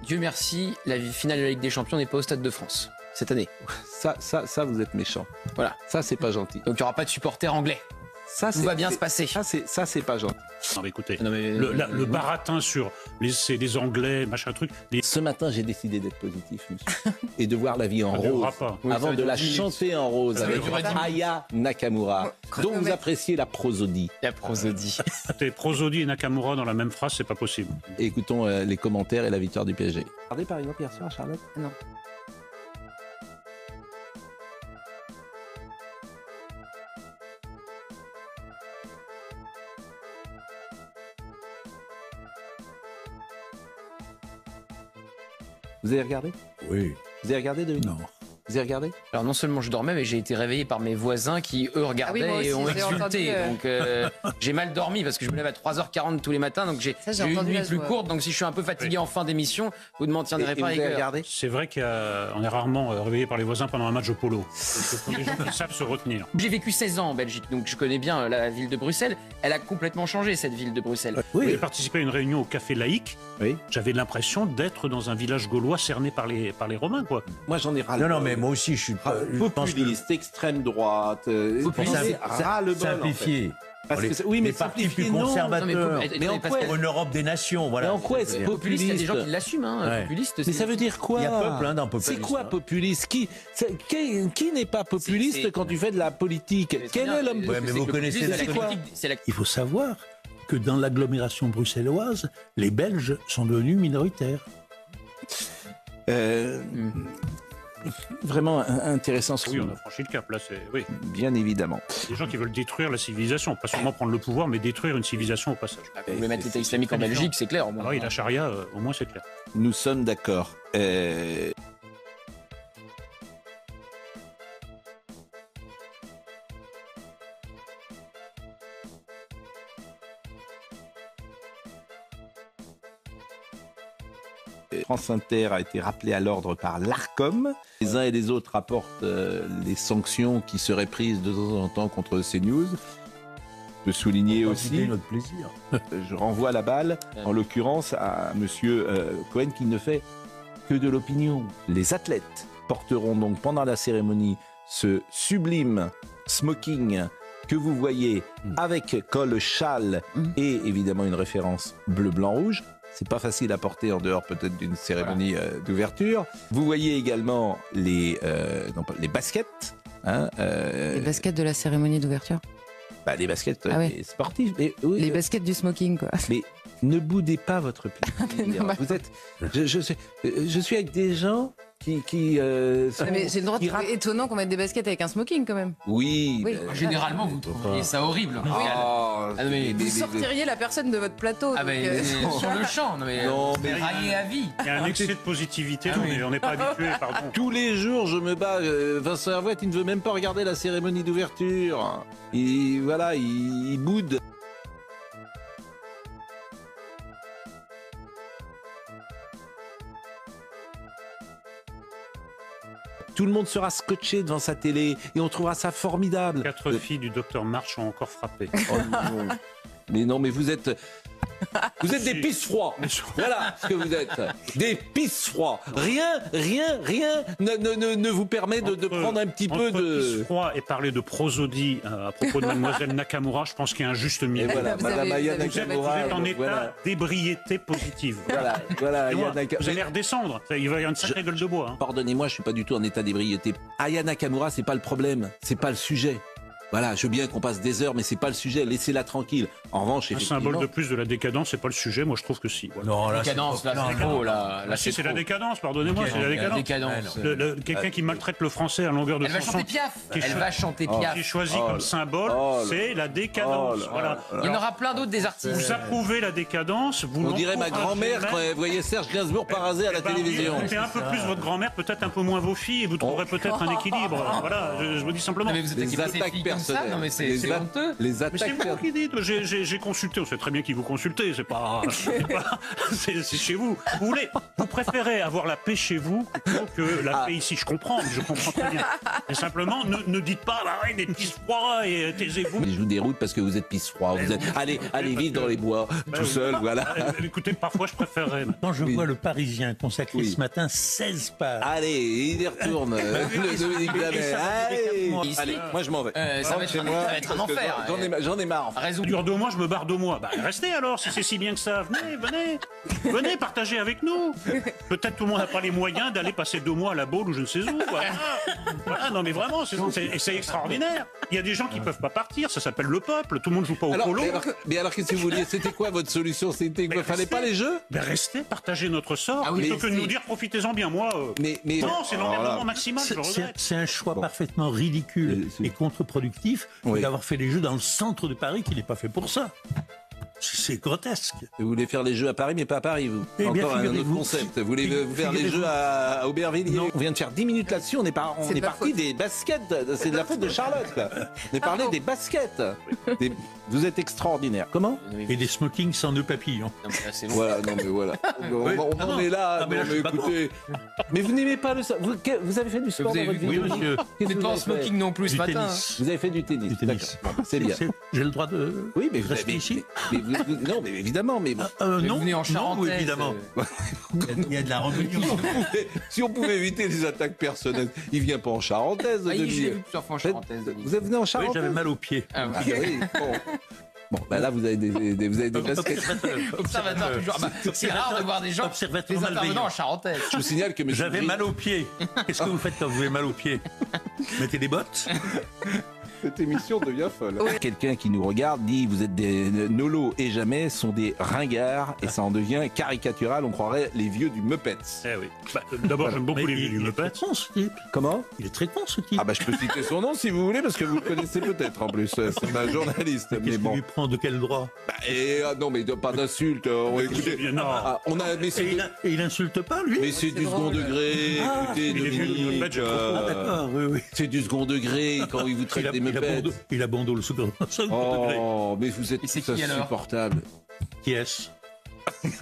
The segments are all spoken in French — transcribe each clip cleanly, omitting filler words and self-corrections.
Dieu merci, la finale de la Ligue des Champions n'est pas au Stade de France cette année. Ça, vous êtes méchant. Voilà. Ça, c'est pas gentil. Donc il n'y aura pas de supporters anglais. Ça, tout va bien se passer. Ça, c'est pas gentil. Non, mais écoutez, Non, mais- le baratin sur c'est des Anglais, machin truc. Ce matin, j'ai décidé d'être positif, monsieur. Et de voir la vie en Ça ne rose. durera pas. Oui, ça Avant va de durer la 10 minutes. chanter en rose Ça va avec durer 10 minutes. Aya Nakamura, dont vous appréciez la prosodie. La prosodie. Écoutez, Prosodie et Nakamura dans la même phrase, c'est pas possible. Et écoutons les commentaires et la victoire du PSG. Regardez par exemple hier soir, Charlotte. Non. Vous avez regardé? Oui. Vous avez regardé de Non. Vous avez regardé? Alors non seulement je dormais, mais j'ai été réveillé par mes voisins qui, eux, regardaient Ah oui, moi et aussi, ont j'ai exulté. entendu, Donc j'ai mal dormi parce que je me lève à 3h40 tous les matins. Donc j'ai Ça, j'ai eu une entendu nuit la plus joie. courte. Donc si je suis un peu fatigué en fin d'émission, vous ne m'en Et tiendrez vous pas avez rigueur. regardé? C'est vrai qu'on est rarement réveillé par les voisins pendant un match de polo. Ce sont des gens qui savent se retenir. J'ai vécu 16 ans en Belgique, donc je connais bien la ville de Bruxelles. Elle a complètement changé, cette ville de Bruxelles. J'ai participé à une réunion au Café Laïque. Oui. J'avais l'impression d'être dans un village gaulois cerné par les Romains, quoi. Moi, j'en ai ras le Non, non, bol. mais moi aussi, je suis pas. je pense que Populiste, extrême droite. Populiste, ras le bol. simplifier. Parce Les- que oui, mais les partis simplifier, plus non. conservateurs. Mais en quoi Pour une Europe des nations, voilà. Mais en quoi est-ce C'est- populiste, il y a des gens qui populiste? l'assument. Hein. Ouais. Populiste, Mais c'est- ça veut dire quoi? Il y a peuple hein, dans C'est populisme. quoi populiste? Qui n'est pas populiste C'est- quand tu fais de la politique? Quel est l'homme Ouais, mais vous connaissez populiste, la c'est quoi politique, c'est la- Il faut savoir que dans l'agglomération bruxelloise, les Belges sont devenus minoritaires. Vraiment intéressant ce Oui, que on a franchi le cap, là, c'est... Oui. bien évidemment. Des gens qui veulent détruire la civilisation, pas seulement prendre le pouvoir, mais détruire une civilisation au passage. Vous voulez mettre l'État islamique en très Belgique, c'est clair. au moins. Ah oui, la charia, au moins, c'est clair. Nous sommes d'accord. France Inter a été rappelé à l'ordre par l'ARCOM. Les uns et les autres rapportent les sanctions qui seraient prises de temps en temps contre CNews. Je peux souligner aussi, notre plaisir. je renvoie la balle, en l'occurrence à monsieur Cohen qui ne fait que de l'opinion. Les athlètes porteront donc pendant la cérémonie ce sublime smoking que vous voyez avec col, châle et évidemment une référence bleu, blanc, rouge. C'est pas facile à porter en dehors peut-être d'une cérémonie d'ouverture. Vous voyez également les baskets. Hein, Les baskets de la cérémonie d'ouverture. les baskets Ah ouais. les sportifs. Mais, oui, Les baskets du smoking, quoi. mais ne boudez pas votre plaisir. non, Vous êtes, je suis avec des gens qui sont- Mais j'ai le droit de qui trouver étonnant qu'on mette des baskets avec un smoking, quand même. Oui. Oui. Généralement, vous trouveriez ça horrible. Ah, Ah, mais- Vous sortiriez la personne de votre plateau. Ah donc, ben, sur le champ, non mais, Non, vous mais- êtes raillé à vie. Il y a un excès de positivité, on n'est pas habitué, pardon. tous les jours, je me bats. Vincent Hervouette, il ne veut même pas regarder la cérémonie d'ouverture. Voilà, il boude. Tout le monde sera scotché devant sa télé et on trouvera ça formidable. 4 filles du docteur March ont encore frappé. Oh non. Mais non, mais vous êtes des pisse froids. Voilà ce que vous êtes. Des pisse froids. Rien ne vous permet de prendre un petit peu Entre de... pisse froid et parler de prosodie à propos de mademoiselle Nakamura, je pense qu'il y a un juste Et milieu. voilà, Vous Madame avez- Aya vous avez- Vous êtes Nakamura. en état Voilà, d'ébriété positive. voilà, Aya Excusez-moi, Nakamura. vous allez redescendre. Il va y avoir une sacrée gueule de bois. hein. Pardonnez-moi, je suis pas du tout en état d'ébriété. Aya Nakamura, c'est pas le problème, c'est pas le sujet. Voilà, je veux bien qu'on passe des heures, mais c'est pas le sujet. Laissez-la tranquille. En revanche, Un effectivement, symbole de plus de la décadence, c'est pas le sujet. Moi, je trouve que si. Voilà. Non, là, Décadence, là, c'est trop, là. Là, Si, c'est la trop. décadence, pardonnez-moi, c'est la La décadence. décadence. Quelqu'un qui maltraite le français à longueur de Elle va chanson, chanter Piaf. Qui Elle cho- va chanter Oh. Piaf. qui est choisi Oh comme là. symbole, Oh là. c'est la décadence. Oh là. Voilà. Il y en aura plein d'autres des artistes. Vous approuvez la décadence, vous on dirait ma l'encouragez grand-mère même. quand elle voyait Serge Gainsbourg par hasard à la Eh ben, télévision. écoutez un peu plus votre grand-mère, peut-être un peu moins vos filles, et vous trouverez peut-être un équilibre. Voilà, je vous dis simplement. Non, mais vous Des attaquez pas ces attaques filles comme ça. personnelles. Non, mais c'est Les a- honteux. Les Mais c'est attaques vous qui dites. J'ai consulté. On sait très bien qui vous consultez. C'est chez vous. Vous préférez avoir la paix chez vous plutôt que la paix ici. Je comprends très bien. Mais simplement, ne dites pas, bah ouais, des petits froids et taisez-vous. Je vous déroute parce que vous êtes pisse-froid. Allez vite dans les bois, tout seul, voilà. Écoutez, parfois je préférerais. Quand je Oui. vois le Parisien consacrer Oui. ce matin 16 pages. Allez, il y retourne. Le Dominique Blamet. Allez, Ici, allez, moi je m'en vais. ça va être Chez un- moi, ça va être un parce que enfer. J'en ai marre. Raison. Ça dure 2 mois, je me barre 2 mois. Bah, restez alors, si c'est si bien que ça. Venez, partagez avec nous. Peut-être tout le monde n'a pas les moyens d'aller passer 2 mois à la Baule ou je ne sais où. Voilà, non mais vraiment, c'est extraordinaire. Il y a des gens qui peuvent pas partir, ça s'appelle le peuple. Tout le monde joue pas au polo. Mais alors, qu'est-ce que vous vouliez? C'était quoi votre solution? C'était qu'il fallait pas les jeux? Ben restez, partagez notre sort, Ah oui, plutôt mais que de c'est- nous dire profitez-en bien. Moi, Mais non, c'est l'emmerdement voilà. maximal, je regrette. C'est un choix parfaitement ridicule C'est- et contre-productif Oui. d'avoir fait les jeux dans le centre de Paris qui n'est pas fait pour ça. C'est grotesque. Vous voulez faire les jeux à Paris, mais pas à Paris, vous. Eh bien, Encore un autre figurez-vous- concept. Vous voulez faire les figurez-vous- jeux à Aubervilliers? Non. On vient de faire 10 minutes là-dessus, on est C'est de ma parti faute. des baskets. C'est de la faute de Charlotte, quoi. On est parlé Pardon. des baskets. Vous êtes extraordinaire. Comment? Et des smokings sans nœuds papillons. Non, mais là, c'est bon. Voilà, non mais voilà. Oui. On Ah en non. est là. Ah, mais non, là, je mais suis pas écoutez. Mais vous n'aimez pas le sport. Vous avez fait du sport Vous avez dans votre vu- vie? Oui, monsieur. Qu'est-ce Vous que n'êtes pas en avez fait smoking non plus ce Du matin. tennis. Vous avez fait du tennis. Du tennis. D'accord. Bon, c'est bien. J'ai le droit de Oui, mais vous rester avez ici. mais non, mais évidemment, mais Mais Non, vous venez en non, charentaise. évidemment. Il y a de la rébellion. si on pouvait éviter les attaques personnelles, il vient pas en charentaise. Ah, je Denis. l'ai vu plusieurs fois en charentaise. Denis. Vous êtes venu en Oui, charentaise? j'avais mal aux pieds. Ah, Ah, ouais. oui, bon. Bon, bah là, vous avez des baskets. Observateur toujours. Ah, bah, c'est rare de voir des gens, Observateur des intervenants malveillant. en charentaise. Je vous signale que monsieur J'avais Gris- mal aux pieds. Qu'est-ce que vous faites quand vous avez mal aux pieds? Mettez des bottes. Cette émission devient folle. Quelqu'un qui nous regarde dit vous êtes des Nolo et jamais sont des ringards et ça en devient caricatural. On croirait les vieux du Muppets. Eh oui. Bah, d'abord, j'aime beaucoup Mais les vieux du il est Muppet. très con, ce type. Comment? Il est très con, ce type. Ah bah je peux citer son nom si vous voulez parce que vous le connaissez peut-être en plus. C'est un journaliste. Mais Qu'est-ce qu'il bon. lui prend? De quel droit? Bah, et, non mais pas d'insultes. Écoutez, Non. on a mais Et il insulte pas, lui? mais c'est du second degré. Écoutez, il est vieux du Dominique, Muppet, j'ai trop Ah, d'accord, oui, oui. c'est du second degré quand il vous traite des Muppets. Il a bon dos le second degré. Oh, mais vous êtes Et c'est qui, alors insupportable. Qui est-ce?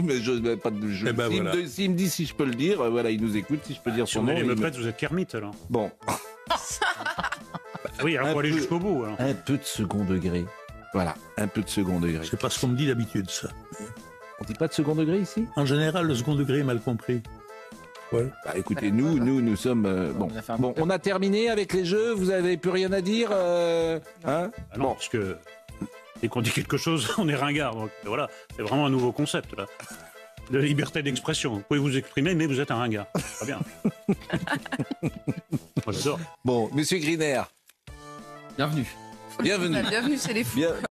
Mais je mais pas de jeu. Eh ben, voilà. S'il me dit si je peux le dire, voilà, il nous écoute. Si je peux dire Si son on nom. est les il me- Muppets, vous êtes Kermit alors. Bon, Oui, alors Un faut aller peu. jusqu'au bout. Alors. un peu de second degré. Voilà, un peu de second degré. C'est pas ce qu'on me dit d'habitude, ça. On dit pas de second degré ici? En général, le second degré est mal compris. Ouais. Bah écoutez, nous sommes bon. On a fait un Bon, on a terminé avec les jeux. Vous avez plus rien à dire, hein? Ah non, Bon. parce que dès qu'on dit quelque chose, on est ringard. Donc voilà, c'est vraiment un nouveau concept là. De liberté d'expression. Vous pouvez vous exprimer, mais vous êtes un ringard. Très bien. Moi j'adore. Bon, Monsieur Griner, Bienvenue. bienvenue. Bienvenue chez les fous. Bien,